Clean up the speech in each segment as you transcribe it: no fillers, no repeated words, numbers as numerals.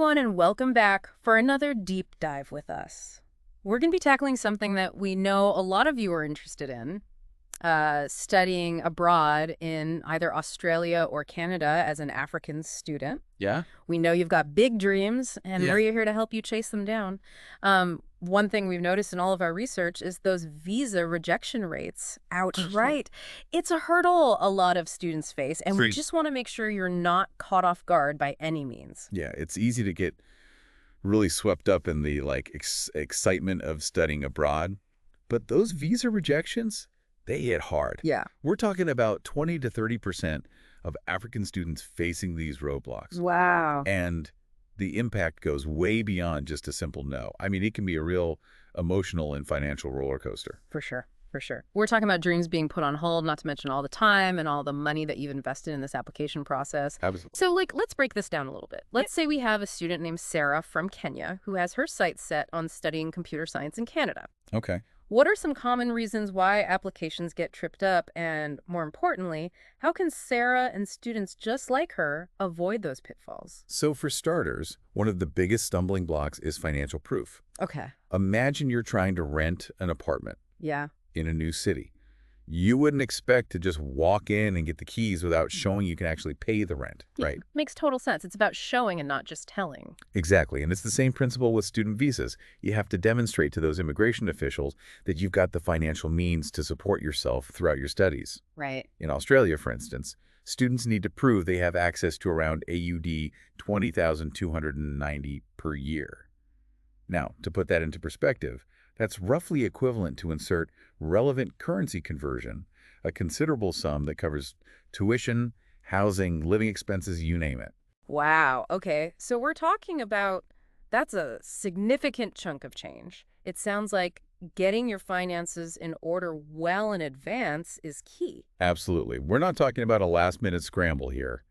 everyone, and welcome back for another deep dive with us. We're going to be tackling something that we know a lot of you are interested in, studying abroad in either Australia or Canada as an African student. Yeah? We know you've got big dreams, and Yeah. we're here to help you chase them down. One thing we've noticed in all of our research is those visa rejection rates outright. It's a hurdle a lot of students face, and we Agreed. just want to make sure you're not caught off guard by any means. Yeah, it's easy to get really swept up in the excitement of studying abroad, but those visa rejections, they hit hard. Yeah. We're talking about 20 to 30% of African students facing these roadblocks. Wow. And the impact goes way beyond just a simple no. I mean, it can be a real emotional and financial roller coaster. For sure. For sure. We're talking about dreams being put on hold, not to mention all the time and all the money that you've invested in this application process. Absolutely. So, let's break this down a little bit. Let's say we have a student named Sarah from Kenya who has her sights set on studying computer science in Canada. Okay. What are some common reasons why applications get tripped up? And more importantly, how can Sarah and students just like her avoid those pitfalls? So for starters, one of the biggest stumbling blocks is financial proof. Okay. Imagine you're trying to rent an apartment Yeah. in a new city. You wouldn't expect to just walk in and get the keys without showing you can actually pay the rent, right? Makes total sense. It's about showing and not just telling. Exactly. And it's the same principle with student visas. You have to demonstrate to those immigration officials that you've got the financial means to support yourself throughout your studies. Right. In Australia, for instance, students need to prove they have access to around AUD 20,290 per year. Now, to put that into perspective, that's roughly equivalent to insert relevant currency conversion, a considerable sum that covers tuition, housing, living expenses, you name it. Wow. Okay. So we're talking about that's a significant chunk of change. It sounds like getting your finances in order well in advance is key. Absolutely. We're not talking about a last-minute scramble here.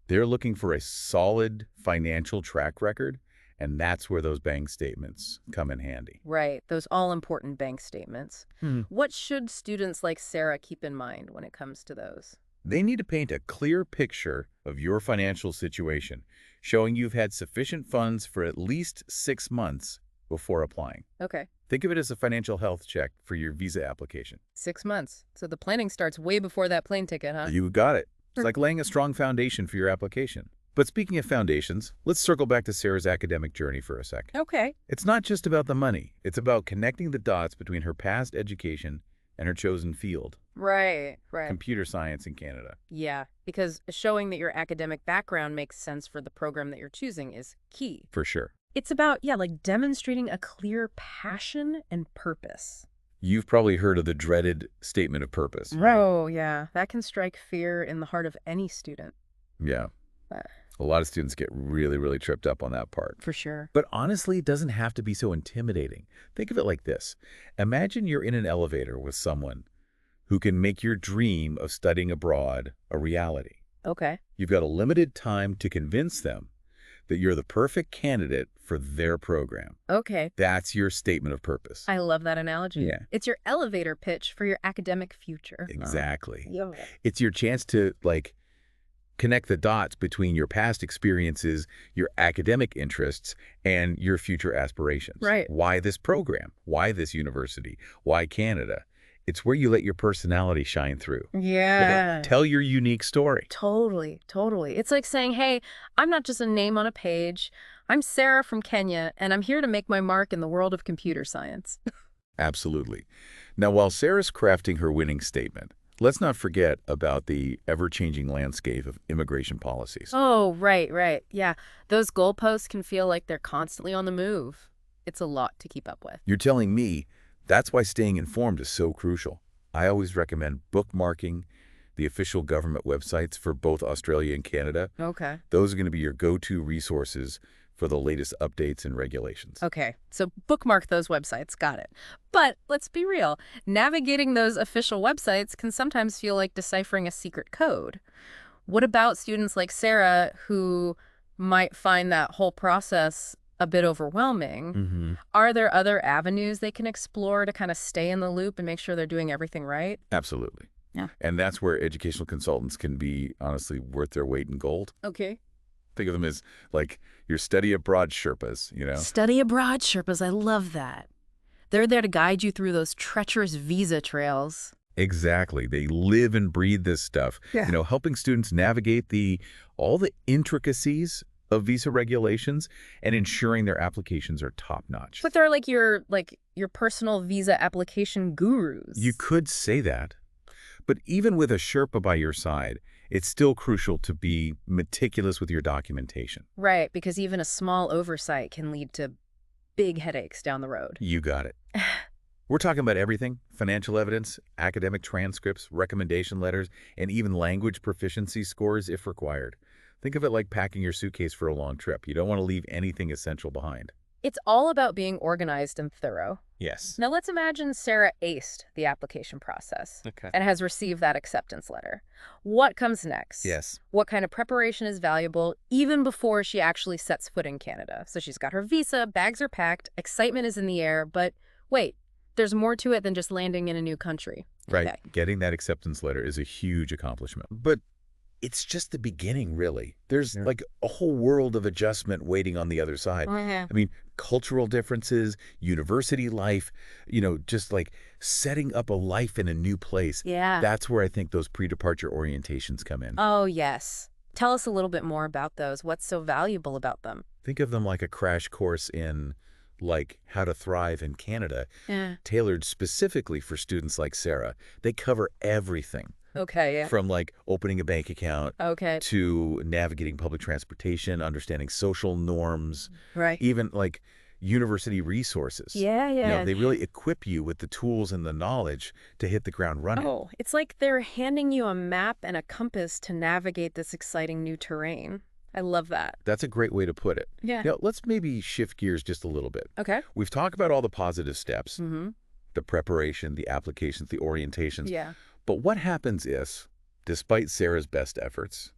They're looking for a solid financial track record, and that's where those bank statements come in handy. Right. Those all-important bank statements. What should students like Sarah keep in mind when it comes to those? They need to paint a clear picture of your financial situation, showing you've had sufficient funds for at least 6 months before applying. Okay. Think of it as a financial health check for your visa application. 6 months. So the planning starts way before that plane ticket, huh? You got it. It's like laying a strong foundation for your application. But speaking of foundations, let's circle back to Sarah's academic journey for a sec. Okay. It's not just about the money. It's about connecting the dots between her past education and her chosen field, Right. computer science in Canada. Yeah, because showing that your academic background makes sense for the program that you're choosing is key. For sure. It's about, demonstrating a clear passion and purpose. You've probably heard of the dreaded statement of purpose. Oh, yeah. That can strike fear in the heart of any student. Yeah. Uh, A lot of students get really, really tripped up on that part. For sure. But honestly, it doesn't have to be so intimidating. Think of it like this. Imagine you're in an elevator with someone who can make your dream of studying abroad a reality. Okay. You've got a limited time to convince them that you're the perfect candidate for their program. Okay. That's your statement of purpose. I love that analogy. Yeah. It's your elevator pitch for your academic future. Exactly. Yeah. It's your chance to, connect the dots between your past experiences, your academic interests, and your future aspirations. Right. Why this program? Why this university? Why Canada? It's where you let your personality shine through. Yeah. Tell your unique story. Totally. It's like saying, hey, I'm not just a name on a page. I'm Sarah from Kenya, and I'm here to make my mark in the world of computer science. Absolutely. Now, while Sarah's crafting her winning statement, let's not forget about the ever-changing landscape of immigration policies. Oh, right. Yeah. Those goalposts can feel like they're constantly on the move. It's a lot to keep up with. You're telling me that's why staying informed is so crucial. I always recommend bookmarking the official government websites for both Australia and Canada. Okay. Those are going to be your go-to resources for the latest updates and regulations. Okay. So bookmark those websites. Got it. But let's be real. Navigating those official websites can sometimes feel like deciphering a secret code. What about students like Sarah who might find that whole process a bit overwhelming? Are there other avenues they can explore to kind of stay in the loop and make sure they're doing everything right? Absolutely. Yeah. And that's where educational consultants can be, honestly, worth their weight in gold. Okay. Think of them as like your study abroad Sherpas, you know? Study abroad Sherpas, I love that. They're there to guide you through those treacherous visa trails. Exactly. They live and breathe this stuff, Yeah. helping students navigate all the intricacies of visa regulations and ensuring their applications are top-notch. It's like they're like your personal visa application gurus. You could say that, but even with a Sherpa by your side, it's still crucial to be meticulous with your documentation. Right, because even a small oversight can lead to big headaches down the road. You got it. We're talking about everything: financial evidence, academic transcripts, recommendation letters, and even language proficiency scores if required. Think of it like packing your suitcase for a long trip. You don't want to leave anything essential behind. It's all about being organized and thorough. Yes. Now let's imagine Sarah aced the application process Okay. and has received that acceptance letter. What comes next? Yes. What kind of preparation is valuable even before she actually sets foot in Canada? So she's got her visa, bags are packed, excitement is in the air, but wait, there's more to it than just landing in a new country. Right. Okay. Getting that acceptance letter is a huge accomplishment. But it's just the beginning, really. There's like a whole world of adjustment waiting on the other side. I mean, cultural differences, university life, just like setting up a life in a new place. Yeah. That's where I think those pre-departure orientations come in. Oh, yes. Tell us a little bit more about those. What's so valuable about them? Think of them like a crash course in like how to thrive in Canada, Yeah. tailored specifically for students like Sarah. They cover everything. Okay, yeah. From like opening a bank account Okay. to navigating public transportation, understanding social norms, Right. even like university resources. Yeah, yeah. They really equip you with the tools and the knowledge to hit the ground running. Oh, it's like they're handing you a map and a compass to navigate this exciting new terrain. I love that. That's a great way to put it. Yeah. Now, let's maybe shift gears just a little bit. Okay. We've talked about all the positive steps, Mm-hmm. the preparation, the applications, the orientations. Yeah. But what happens if, despite Sarah's best efforts,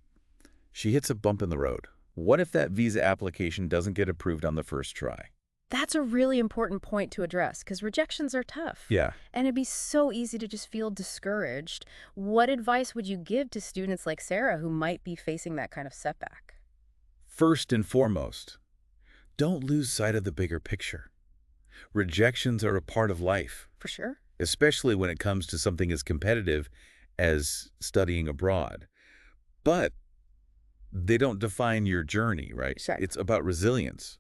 she hits a bump in the road? What if that visa application doesn't get approved on the first try? That's a really important point to address because rejections are tough. Yeah. And it'd be so easy to just feel discouraged. What advice would you give to students like Sarah who might be facing that kind of setback? First and foremost, don't lose sight of the bigger picture. Rejections are a part of life, For sure. especially when it comes to something as competitive as studying abroad. But they don't define your journey, right? Sure. It's about resilience,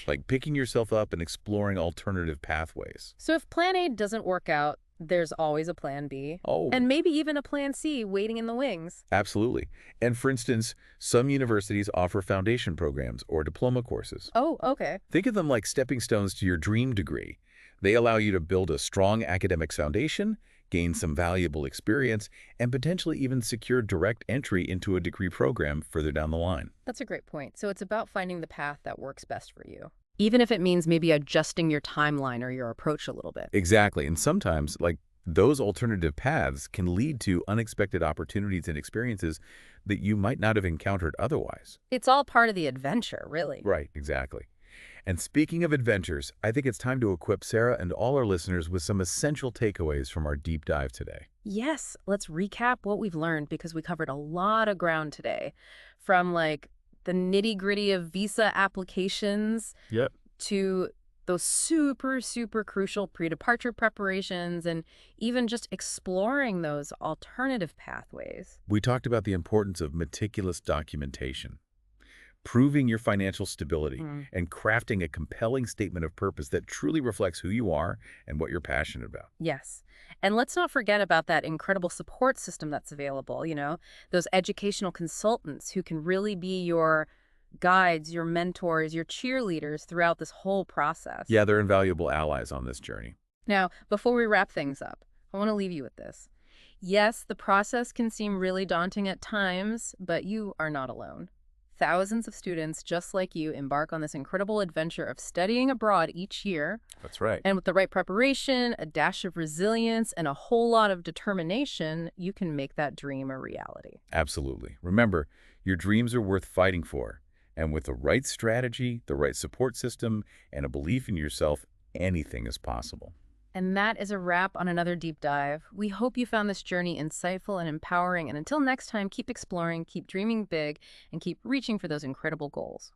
like picking yourself up and exploring alternative pathways. So if plan A doesn't work out, there's always a plan B. Oh, And maybe even a plan C waiting in the wings. absolutely. And for instance, some universities offer foundation programs or diploma courses. Oh, okay. Think of them like stepping stones to your dream degree. They allow you to build a strong academic foundation, gain some valuable experience, and potentially even secure direct entry into a degree program further down the line. That's a great point. So it's about finding the path that works best for you. Even if it means maybe adjusting your timeline or your approach a little bit. Exactly. And sometimes, like, those alternative paths can lead to unexpected opportunities and experiences that you might not have encountered otherwise. It's all part of the adventure, really. Right, exactly. And speaking of adventures, I think it's time to equip Sarah and all our listeners with some essential takeaways from our deep dive today. Yes, let's recap what we've learned because we covered a lot of ground today. From like the nitty-gritty of visa applications Yep. to those super, super crucial pre-departure preparations and even just exploring those alternative pathways. We talked about the importance of meticulous documentation, proving your financial stability, and crafting a compelling statement of purpose that truly reflects who you are and what you're passionate about. Yes. And let's not forget about that incredible support system that's available, those educational consultants who can really be your guides, your mentors, your cheerleaders throughout this whole process. Yeah, they're invaluable allies on this journey. Now, before we wrap things up, I want to leave you with this. Yes, the process can seem really daunting at times, but you are not alone. Thousands of students just like you embark on this incredible adventure of studying abroad each year. That's right. And with the right preparation, a dash of resilience, and a whole lot of determination, you can make that dream a reality. Absolutely. Remember, your dreams are worth fighting for. And with the right strategy, the right support system, and a belief in yourself, anything is possible. And that is a wrap on another deep dive. We hope you found this journey insightful and empowering. And until next time, keep exploring, keep dreaming big, and keep reaching for those incredible goals.